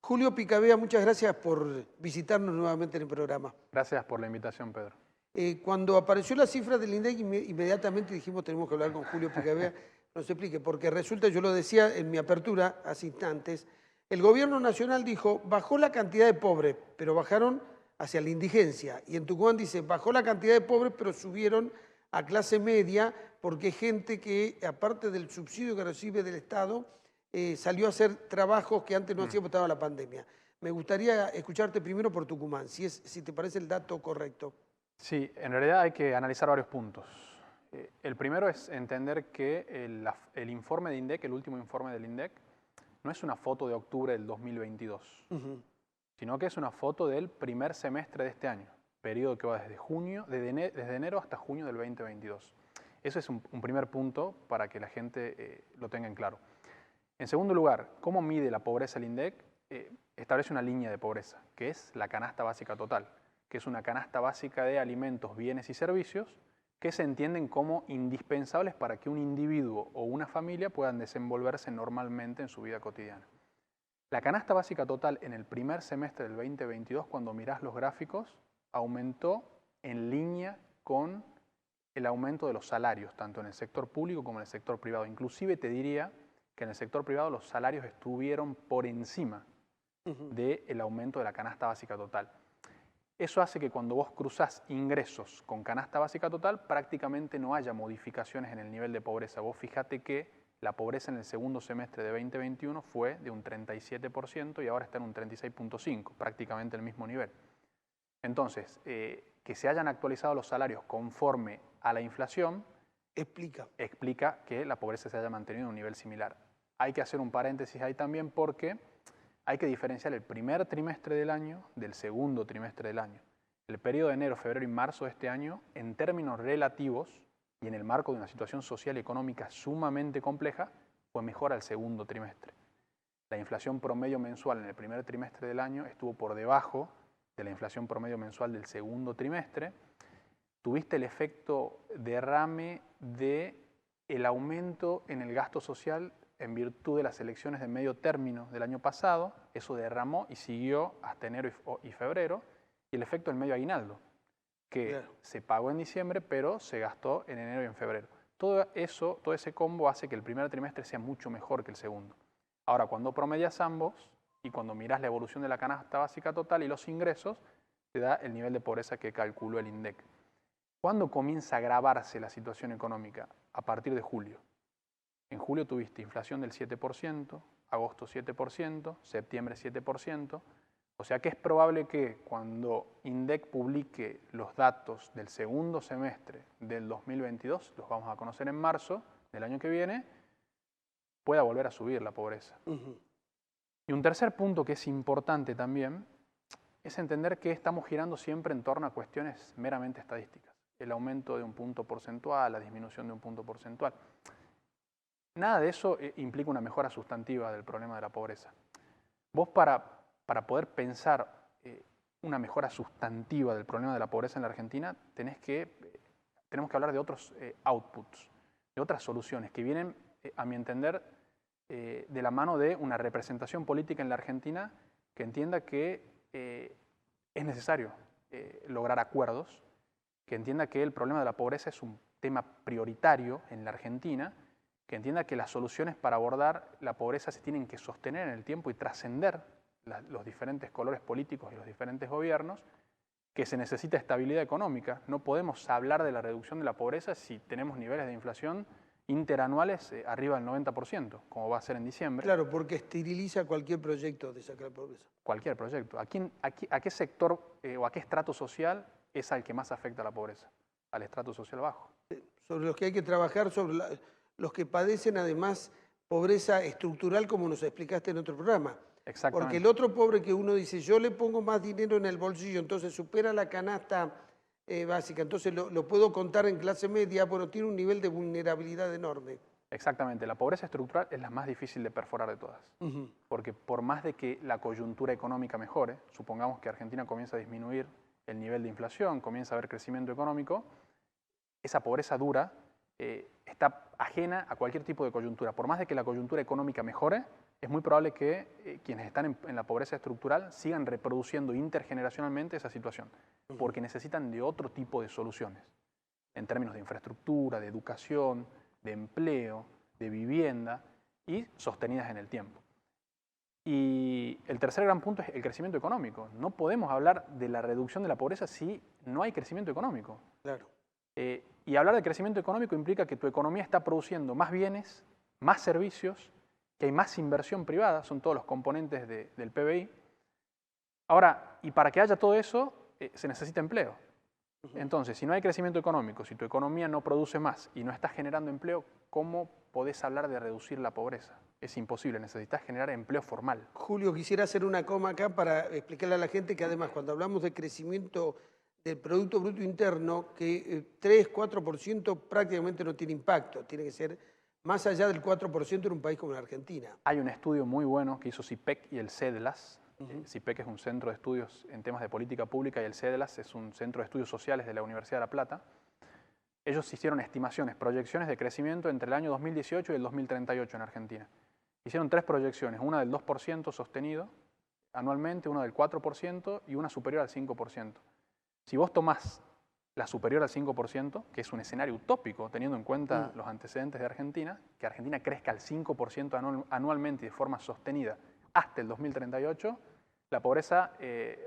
Julio Picabea, muchas gracias por visitarnos nuevamente en el programa. Gracias por la invitación, Pedro. Cuando apareció la cifra del INDEC, inmediatamente dijimos tenemos que hablar con Julio Picabea, nos explique, porque resulta, yo lo decía en mi apertura hace instantes, el gobierno nacional dijo, bajó la cantidad de pobres, pero bajaron hacia la indigencia. Y en Tucumán dice, bajó la cantidad de pobres, pero subieron a clase media, porque hay gente que, aparte del subsidio que recibe del Estado, salió a hacer trabajos que antes no hacía porque estaba la pandemia. Me gustaría escucharte primero por Tucumán, si te parece el dato correcto. Sí, en realidad hay que analizar varios puntos. El primero es entender que el informe de INDEC, el último informe del INDEC, no es una foto de octubre del 2022, sino que es una foto del primer semestre de este año, periodo que va desde enero hasta junio del 2022. Ese es un primer punto para que la gente lo tenga en claro. En segundo lugar, ¿cómo mide la pobreza el INDEC? Establece una línea de pobreza, que es la canasta básica total, que es una canasta básica de alimentos, bienes y servicios que se entienden como indispensables para que un individuo o una familia puedan desenvolverse normalmente en su vida cotidiana. La canasta básica total en el primer semestre del 2022, cuando mirás los gráficos, aumentó en línea con el aumento de los salarios, tanto en el sector público como en el sector privado. Inclusive te diría que en el sector privado los salarios estuvieron por encima del aumento de la canasta básica total. Eso hace que cuando vos cruzás ingresos con canasta básica total, prácticamente no haya modificaciones en el nivel de pobreza. Vos fíjate que la pobreza en el segundo semestre de 2021 fue de un 37% y ahora está en un 36,5%, prácticamente el mismo nivel. Entonces, que se hayan actualizado los salarios conforme a la inflación explica que la pobreza se haya mantenido en un nivel similar. Hay que hacer un paréntesis ahí también porque hay que diferenciar el primer trimestre del año del segundo trimestre del año. El periodo de enero, febrero y marzo de este año, en términos relativos y en el marco de una situación social y económica sumamente compleja, fue mejor al segundo trimestre. La inflación promedio mensual en el primer trimestre del año estuvo por debajo de la inflación promedio mensual del segundo trimestre. Tuviste el efecto derrame del aumento en el gasto social en virtud de las elecciones de medio término del año pasado. Eso derramó y siguió hasta enero y febrero. Y el efecto del medio aguinaldo, que se pagó en diciembre, pero se gastó en enero y en febrero. Todo ese combo hace que el primer trimestre sea mucho mejor que el segundo. Ahora, cuando promedias ambos y cuando miras la evolución de la canasta básica total y los ingresos, te da el nivel de pobreza que calculó el INDEC. ¿Cuándo comienza a agravarse la situación económica? A partir de julio. En julio tuviste inflación del 7%, agosto 7%, septiembre 7%. O sea que es probable que cuando INDEC publique los datos del segundo semestre del 2022, los vamos a conocer en marzo del año que viene, pueda volver a subir la pobreza. Y un tercer punto que es importante también es entender que estamos girando siempre en torno a cuestiones meramente estadísticas. El aumento de un punto porcentual, la disminución de un punto porcentual. Nada de eso implica una mejora sustantiva del problema de la pobreza. Vos para poder pensar una mejora sustantiva del problema de la pobreza en la Argentina, tenemos que hablar de otros outputs, de otras soluciones que vienen, a mi entender, de la mano de una representación política en la Argentina que entienda que es necesario lograr acuerdos, que entienda que el problema de la pobreza es un tema prioritario en la Argentina, que entienda que las soluciones para abordar la pobreza se tienen que sostener en el tiempo y trascender los diferentes colores políticos y los diferentes gobiernos, que se necesita estabilidad económica. No podemos hablar de la reducción de la pobreza si tenemos niveles de inflación interanuales arriba del 90%, como va a ser en diciembre. Claro, porque esteriliza cualquier proyecto de sacar pobreza. Cualquier proyecto. ¿A qué sector o a qué estrato social es al que más afecta la pobreza? Al estrato social bajo. Sobre los que hay que trabajar, sobre los que padecen además pobreza estructural, como nos explicaste en otro programa. Exactamente. Porque el otro pobre que uno dice, yo le pongo más dinero en el bolsillo, entonces supera la canasta básica, entonces lo puedo contar en clase media, bueno, tiene un nivel de vulnerabilidad enorme. Exactamente, la pobreza estructural es la más difícil de perforar de todas, porque por más de que la coyuntura económica mejore, supongamos que Argentina comienza a disminuir el nivel de inflación, comienza a haber crecimiento económico, esa pobreza dura está ajena a cualquier tipo de coyuntura. Por más de que la coyuntura económica mejore, es muy probable que quienes están en la pobreza estructural sigan reproduciendo intergeneracionalmente esa situación, porque necesitan de otro tipo de soluciones, en términos de infraestructura, de educación, de empleo, de vivienda y sostenidas en el tiempo. Y el tercer gran punto es el crecimiento económico. No podemos hablar de la reducción de la pobreza si no hay crecimiento económico. Claro. Y hablar de crecimiento económico implica que tu economía está produciendo más bienes, más servicios, que hay más inversión privada, son todos los componentes del PBI. Ahora, y para que haya todo eso, se necesita empleo. Entonces, si no hay crecimiento económico, si tu economía no produce más y no estás generando empleo, ¿cómo podés hablar de reducir la pobreza? Es imposible, necesitas generar empleo formal. Julio, quisiera hacer una coma acá para explicarle a la gente que además cuando hablamos de crecimiento del Producto Bruto Interno, que 3-4% prácticamente no tiene impacto, tiene que ser más allá del 4% en un país como la Argentina. Hay un estudio muy bueno que hizo CIPEC y el CEDELAS. CIPEC es un centro de estudios en temas de política pública y el CEDELAS es un centro de estudios sociales de la Universidad de La Plata. Ellos hicieron estimaciones, proyecciones de crecimiento entre el año 2018 y el 2038 en Argentina. Hicieron 3 proyecciones, una del 2% sostenido anualmente, una del 4% y una superior al 5%. Si vos tomás la superior al 5%, que es un escenario utópico teniendo en cuenta los antecedentes de Argentina, que Argentina crezca al 5% anualmente y de forma sostenida hasta el 2038, la pobreza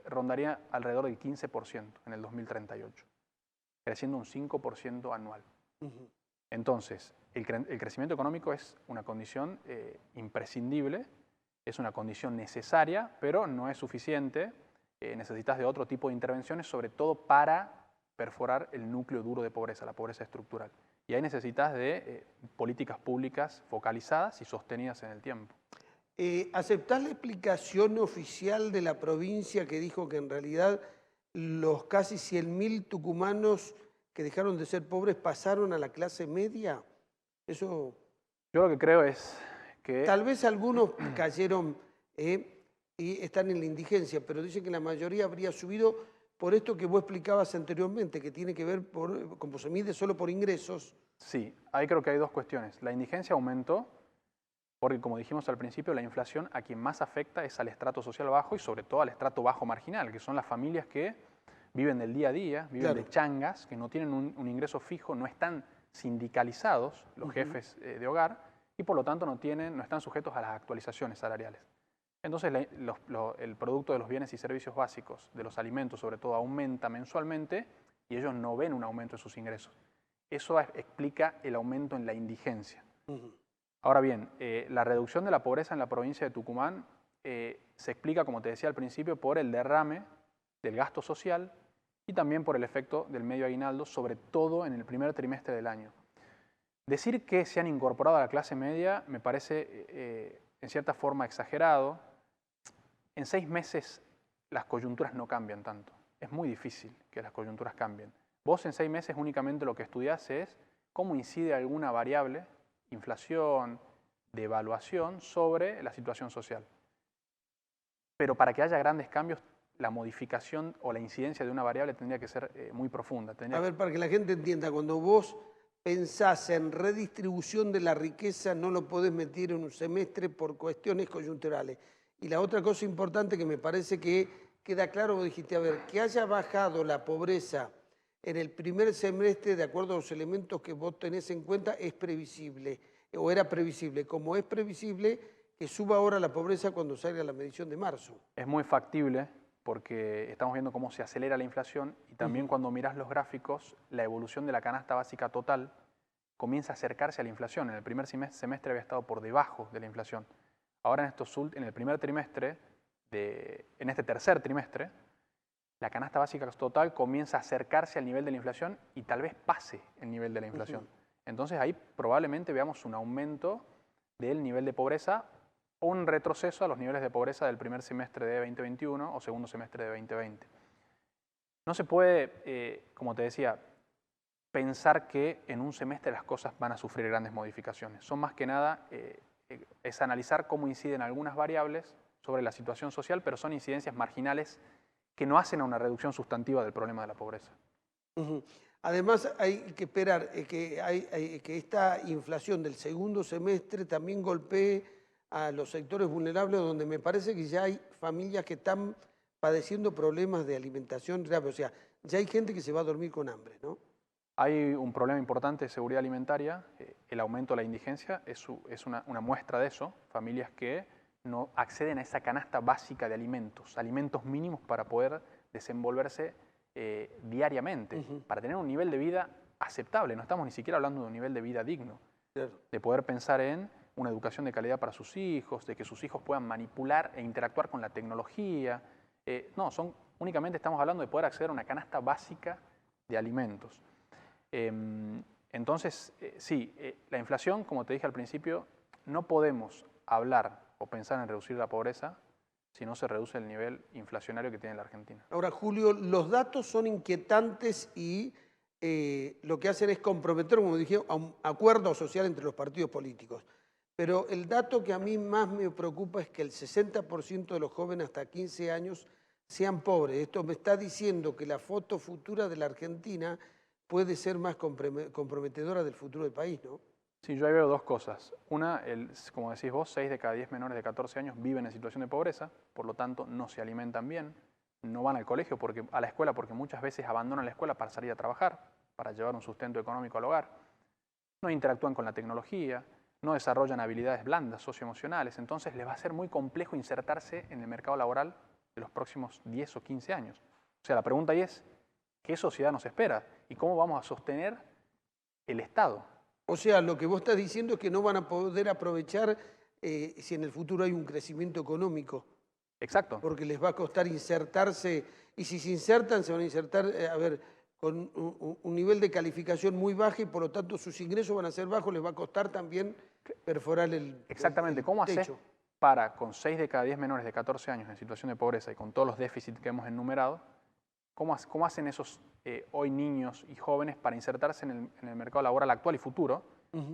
rondaría alrededor del 15% en el 2038, creciendo un 5% anual. Entonces, el crecimiento económico es una condición imprescindible, es una condición necesaria, pero no es suficiente. Necesitas de otro tipo de intervenciones, sobre todo para perforar el núcleo duro de pobreza, la pobreza estructural. Y ahí necesitas de políticas públicas focalizadas y sostenidas en el tiempo. ¿Aceptás la explicación oficial de la provincia que dijo que en realidad los casi 100.000 tucumanos que dejaron de ser pobres pasaron a la clase media? Eso... Yo lo que creo es que... Tal vez algunos cayeron y están en la indigencia, pero dicen que la mayoría habría subido por esto que vos explicabas anteriormente, que tiene que ver, como se mide solo por ingresos. Sí, ahí creo que hay dos cuestiones. La indigencia aumentó porque, como dijimos al principio, la inflación a quien más afecta es al estrato social bajo y sobre todo al estrato bajo marginal, que son las familias que viven del día a día, viven de changas, que no tienen un ingreso fijo, no están sindicalizados los jefes de hogar y por lo tanto no están sujetos a las actualizaciones salariales. Entonces el producto de los bienes y servicios básicos, de los alimentos sobre todo, aumenta mensualmente y ellos no ven un aumento en sus ingresos. Eso explica el aumento en la indigencia. Ahora bien, la reducción de la pobreza en la provincia de Tucumán se explica, como te decía al principio, por el derrame del gasto social y también por el efecto del medio aguinaldo, sobre todo en el primer trimestre del año. Decir que se han incorporado a la clase media me parece en cierta forma exagerado. En 6 meses las coyunturas no cambian tanto. Es muy difícil que las coyunturas cambien. Vos en 6 meses únicamente lo que estudiás es cómo incide alguna variable, inflación, devaluación, sobre la situación social. Pero para que haya grandes cambios, la modificación o la incidencia de una variable tendría que ser muy profunda. A ver, para que la gente entienda, cuando vos pensás en redistribución de la riqueza, no lo podés meter en un semestre por cuestiones coyunturales. Y la otra cosa importante que me parece que queda claro, vos dijiste, a ver, que haya bajado la pobreza en el primer semestre, de acuerdo a los elementos que vos tenés en cuenta, es previsible, o era previsible. Como es previsible, que suba ahora la pobreza cuando salga la medición de marzo. Es muy factible porque estamos viendo cómo se acelera la inflación y también cuando mirás los gráficos, la evolución de la canasta básica total comienza a acercarse a la inflación. En el primer semestre había estado por debajo de la inflación. Ahora en el primer trimestre, en este tercer trimestre, la canasta básica total comienza a acercarse al nivel de la inflación y tal vez pase el nivel de la inflación. Entonces ahí probablemente veamos un aumento del nivel de pobreza o un retroceso a los niveles de pobreza del primer semestre de 2021 o segundo semestre de 2020. No se puede, como te decía, pensar que en un semestre las cosas van a sufrir grandes modificaciones. Son más que nada, es analizar cómo inciden algunas variables sobre la situación social, pero son incidencias marginales que no hacen a una reducción sustantiva del problema de la pobreza. Además, hay que esperar que esta inflación del segundo semestre también golpee a los sectores vulnerables donde me parece que ya hay familias que están padeciendo problemas de alimentación grave. O sea, ya hay gente que se va a dormir con hambre, ¿no? Hay un problema importante de seguridad alimentaria. El aumento de la indigencia es una muestra de eso. Familias que no acceden a esa canasta básica de alimentos, alimentos mínimos para poder desenvolverse diariamente, para tener un nivel de vida aceptable. No estamos ni siquiera hablando de un nivel de vida digno. Claro. De poder pensar en una educación de calidad para sus hijos, de que sus hijos puedan manipular e interactuar con la tecnología. No, únicamente estamos hablando de poder acceder a una canasta básica de alimentos. Entonces, sí, la inflación, como te dije al principio, no podemos hablar o pensar en reducir la pobreza si no se reduce el nivel inflacionario que tiene la Argentina. Ahora, Julio, los datos son inquietantes y lo que hacen es comprometer, como dije, a un acuerdo social entre los partidos políticos. Pero el dato que a mí más me preocupa es que el 60% de los jóvenes hasta 15 años sean pobres. Esto me está diciendo que la foto futura de la Argentina puede ser más comprometedora del futuro del país, ¿no? Sí, yo ahí veo dos cosas. Una, como decís vos, 6 de cada 10 menores de 14 años viven en situación de pobreza, por lo tanto no se alimentan bien, no van al colegio, a la escuela, porque muchas veces abandonan la escuela para salir a trabajar, para llevar un sustento económico al hogar. No interactúan con la tecnología, no desarrollan habilidades blandas, socioemocionales, entonces les va a ser muy complejo insertarse en el mercado laboral de los próximos 10 o 15 años. O sea, la pregunta ahí es, ¿qué sociedad nos espera? ¿Y cómo vamos a sostener el Estado? O sea, lo que vos estás diciendo es que no van a poder aprovechar si en el futuro hay un crecimiento económico. Exacto. Porque les va a costar insertarse, y si se insertan, se van a insertar, con un nivel de calificación muy bajo y por lo tanto sus ingresos van a ser bajos, les va a costar también perforar el Exactamente. ¿Cómo hacer techo? para, con 6 de cada 10 menores de 14 años en situación de pobreza y con todos los déficits que hemos enumerado, cómo hacen esos hoy niños y jóvenes para insertarse en el mercado laboral actual y futuro,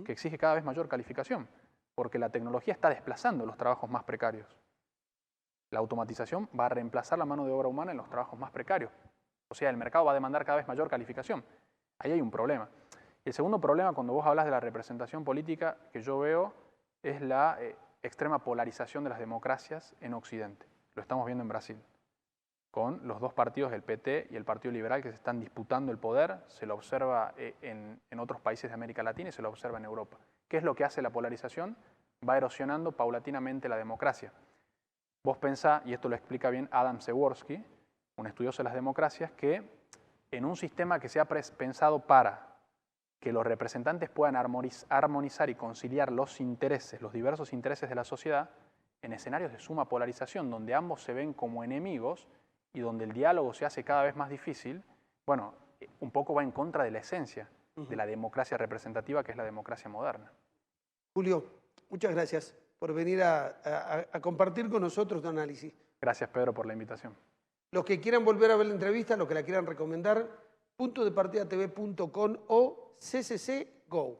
que exige cada vez mayor calificación? Porque la tecnología está desplazando los trabajos más precarios. La automatización va a reemplazar la mano de obra humana en los trabajos más precarios. O sea, el mercado va a demandar cada vez mayor calificación. Ahí hay un problema. El segundo problema, cuando vos hablas de la representación política, que yo veo, es la extrema polarización de las democracias en Occidente. Lo estamos viendo en Brasil, con los dos partidos, el PT y el Partido Liberal, que se están disputando el poder. Se lo observa en otros países de América Latina y se lo observa en Europa. ¿Qué es lo que hace la polarización? Va erosionando paulatinamente la democracia. Vos pensá, y esto lo explica bien Adam Przeworski, un estudioso de las democracias, que en un sistema que se ha pensado para que los representantes puedan armonizar y conciliar los intereses, los diversos intereses de la sociedad, en escenarios de suma polarización, donde ambos se ven como enemigos y donde el diálogo se hace cada vez más difícil, bueno, un poco va en contra de la esencia de la democracia representativa, que es la democracia moderna. Julio, muchas gracias por venir a compartir con nosotros tu análisis. Gracias, Pedro, por la invitación. Los que quieran volver a ver la entrevista, los que la quieran recomendar, puntodepartidatv.com o CCC Go.